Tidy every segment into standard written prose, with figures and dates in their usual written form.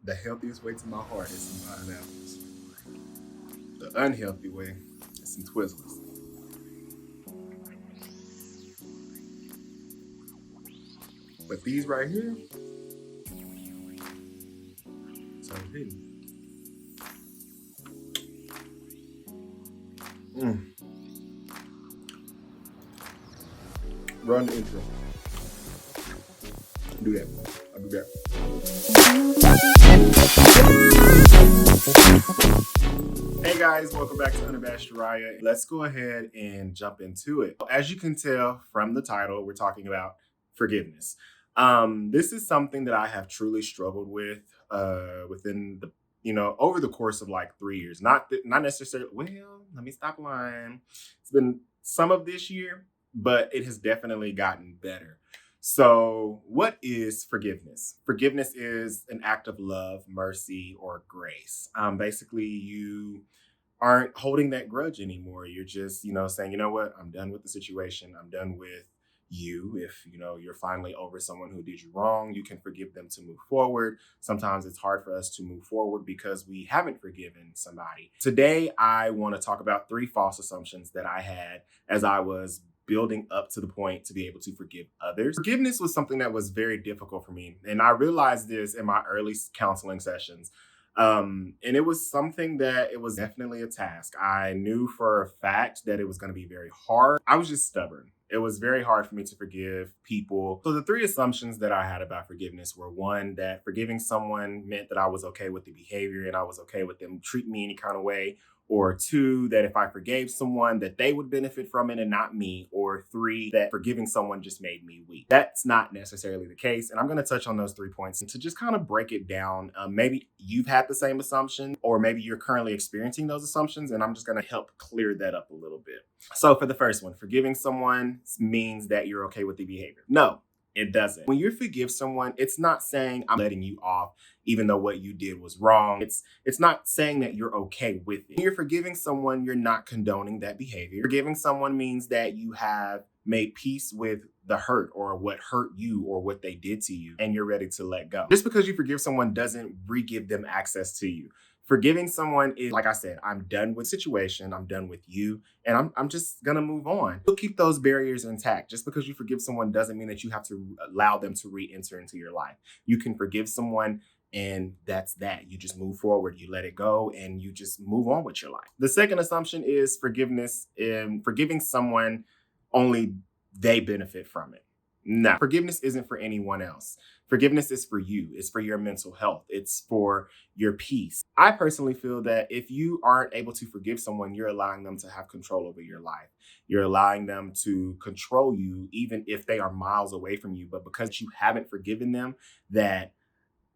The healthiest way to my heart is some pineapples. The unhealthy way is some Twizzlers. But these right here, so hidden. Mm. Run the intro. Do that. I'll be back. Hey guys, welcome back to Unabashed Raya. Let's go ahead and jump into it. As you can tell from the title, we're talking about forgiveness. This is something that I have truly struggled with within the over the course of like 3 years. Not necessarily. Well, let me stop lying. It's been some of this year, but it has definitely gotten better. So, what is forgiveness? Forgiveness is an act of love, mercy, or grace. Basically, you aren't holding that grudge anymore. You're just, saying, you know what, I'm done with the situation. I'm done with you. If, you're finally over someone who did you wrong, you can forgive them to move forward. Sometimes it's hard for us to move forward because we haven't forgiven somebody. Today, I want to talk about 3 false assumptions that I had as I was building up to the point to be able to forgive others. Forgiveness was something that was very difficult for me. And I realized this in my early counseling sessions. And it was something that it was definitely a task. I knew for a fact that it was going to be very hard. I was just stubborn. It was very hard for me to forgive people. So the 3 assumptions that I had about forgiveness were: 1, that forgiving someone meant that I was okay with the behavior and I was okay with them treating me any kind of way. Or 2, that if I forgave someone, that they would benefit from it and not me. Or 3, that forgiving someone just made me weak. That's not necessarily the case. And I'm going to touch on those 3 points and to just kind of break it down. Maybe you've had the same assumption, or maybe you're currently experiencing those assumptions. And I'm just going to help clear that up a little bit. So for the first one, forgiving someone means that you're okay with the behavior. No, it doesn't. When you forgive someone, it's not saying I'm letting you off, even though what you did was wrong. It's not saying that you're okay with it. When you're forgiving someone, you're not condoning that behavior. Forgiving someone means that you have made peace with the hurt or what hurt you or what they did to you, and you're ready to let go. Just because you forgive someone doesn't re-give them access to you. Forgiving someone is, like I said, I'm done with the situation, I'm done with you, and I'm just gonna move on. You'll keep those barriers intact. Just because you forgive someone doesn't mean that you have to allow them to re-enter into your life. You can forgive someone and that's that. You just move forward, you let it go, and you just move on with your life. The second assumption is forgiveness and forgiving someone, only they benefit from it. No, forgiveness isn't for anyone else. Forgiveness is for you. It's for your mental health. It's for your peace. I personally feel that if you aren't able to forgive someone, you're allowing them to have control over your life. You're allowing them to control you, even if they are miles away from you. But because you haven't forgiven them, that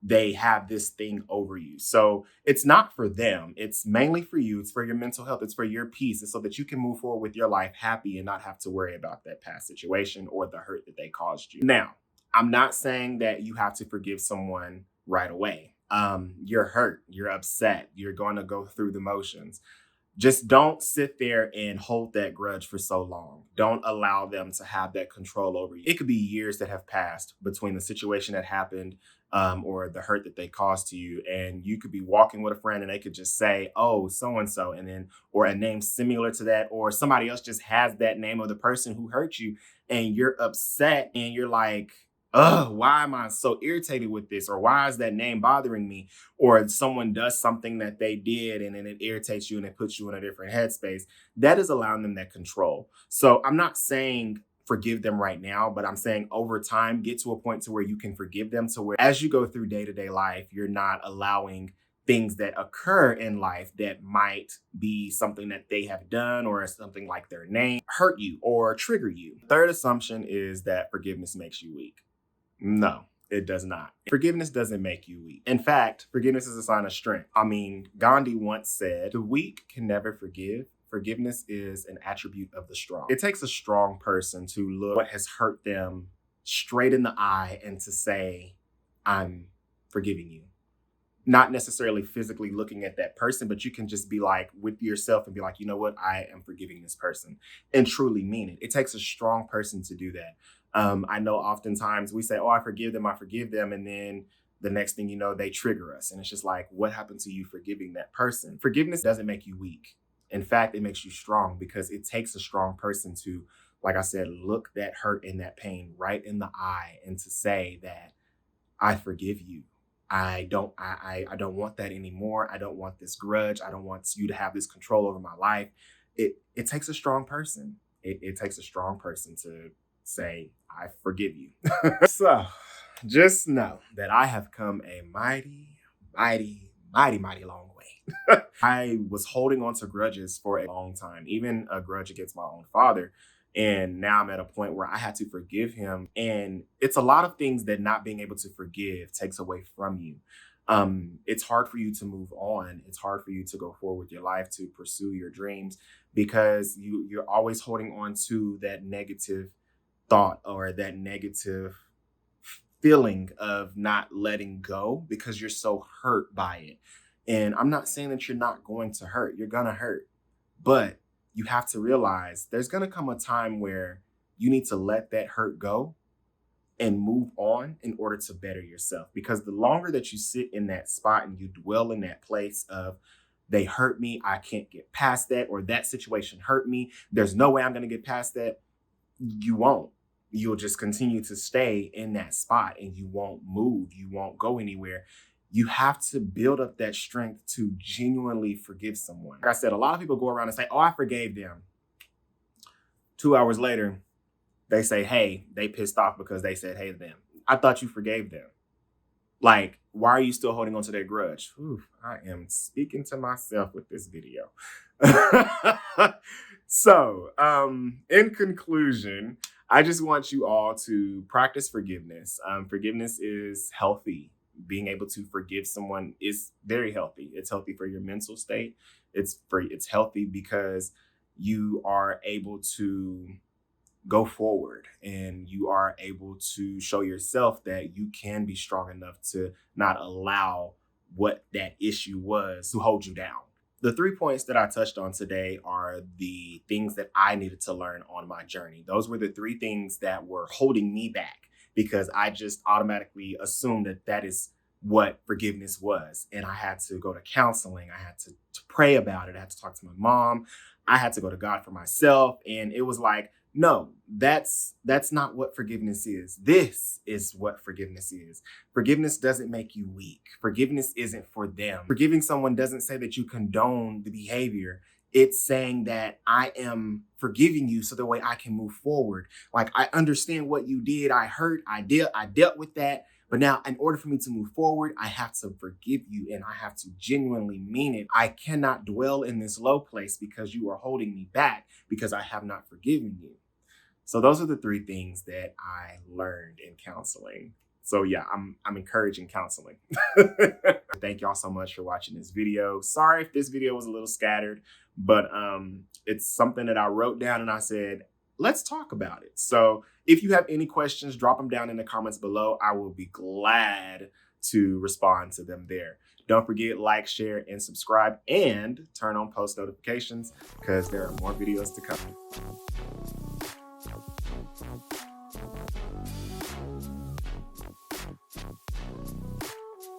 they have this thing over you. So it's not for them. It's mainly for you. It's for your mental health. It's for your peace. It's so that you can move forward with your life happy and not have to worry about that past situation or the hurt that they caused you. Now, I'm not saying that you have to forgive someone right away. You're hurt. You're upset. You're going to go through the motions. Just don't sit there and hold that grudge for so long. Don't allow them to have that control over you. It could be years that have passed between the situation that happened or the hurt that they caused to you. And you could be walking with a friend and they could just say, oh, so and so, and then, or a name similar to that, or somebody else just has that name of the person who hurt you. And you're upset and you're like, why am I so irritated with this? Or why is that name bothering me? Or someone does something that they did and then it irritates you and it puts you in a different headspace. That is allowing them that control. So I'm not saying forgive them right now, but I'm saying over time, get to a point to where you can forgive them, to where as you go through day-to-day life, you're not allowing things that occur in life that might be something that they have done or something like their name hurt you or trigger you. Third assumption is that forgiveness makes you weak. No, it does not. Forgiveness doesn't make you weak. In fact, forgiveness is a sign of strength. I mean, Gandhi once said, the weak can never forgive. Forgiveness is an attribute of the strong. It takes a strong person to look what has hurt them straight in the eye and to say, I'm forgiving you. Not necessarily physically looking at that person, but you can just be like with yourself and be like, you know what, I am forgiving this person and truly mean it. It takes a strong person to do that. I know oftentimes we say, oh, I forgive them. And then the next thing you know, they trigger us. And it's just like, what happened to you forgiving that person? Forgiveness doesn't make you weak. In fact, it makes you strong, because it takes a strong person to, like I said, look that hurt and that pain right in the eye and to say that I forgive you. I don't want that anymore. I don't want this grudge. I don't want you to have this control over my life. It takes a strong person. It takes a strong person to say, I forgive you. So just know that I have come a mighty, mighty, mighty, mighty long way. I was holding on to grudges for a long time, even a grudge against my own father. And now I'm at a point where I had to forgive him. And it's a lot of things that not being able to forgive takes away from you. It's hard for you to move on. It's hard for you to go forward with your life, to pursue your dreams, because you're always holding on to that negative thought or that negative feeling of not letting go because you're so hurt by it. And I'm not saying that you're not going to hurt. You're going to hurt. But you have to realize there's going to come a time where you need to let that hurt go and move on in order to better yourself. Because the longer that you sit in that spot and you dwell in that place of, they hurt me, I can't get past that, or that situation hurt me, there's no way I'm going to get past that, you won't. You'll just continue to stay in that spot and you won't move. You won't go anywhere. You have to build up that strength to genuinely forgive someone. Like I said, a lot of people go around and say, oh, I forgave them. 2 hours later, they say, hey, they pissed off because they said, hey, to them. I thought you forgave them. Like, why are you still holding on to that grudge? Whew, I am speaking to myself with this video. So, in conclusion, I just want you all to practice forgiveness. Forgiveness is healthy. Being able to forgive someone is very healthy. It's healthy for your mental state. It's healthy because you are able to go forward and you are able to show yourself that you can be strong enough to not allow what that issue was to hold you down. The 3 points that I touched on today are the things that I needed to learn on my journey. Those were the 3 things that were holding me back because I just automatically assumed that that is what forgiveness was. And I had to go to counseling. I had to pray about it. I had to talk to my mom. I had to go to God for myself. And it was like, no, that's not what forgiveness is. This is what forgiveness is. Forgiveness doesn't make you weak. Forgiveness isn't for them. Forgiving someone doesn't say that you condone the behavior. It's saying that I am forgiving you so the way I can move forward. Like, I understand what you did. I hurt. I dealt with that. But now, in order for me to move forward, I have to forgive you and I have to genuinely mean it. I cannot dwell in this low place because you are holding me back because I have not forgiven you. So those are the 3 things that I learned in counseling. So yeah, I'm encouraging counseling. Thank y'all so much for watching this video. Sorry if this video was a little scattered, but it's something that I wrote down and I said, let's talk about it. So if you have any questions, drop them down in the comments below. I will be glad to respond to them there. Don't forget, like, share, and subscribe, and turn on post notifications because there are more videos to come.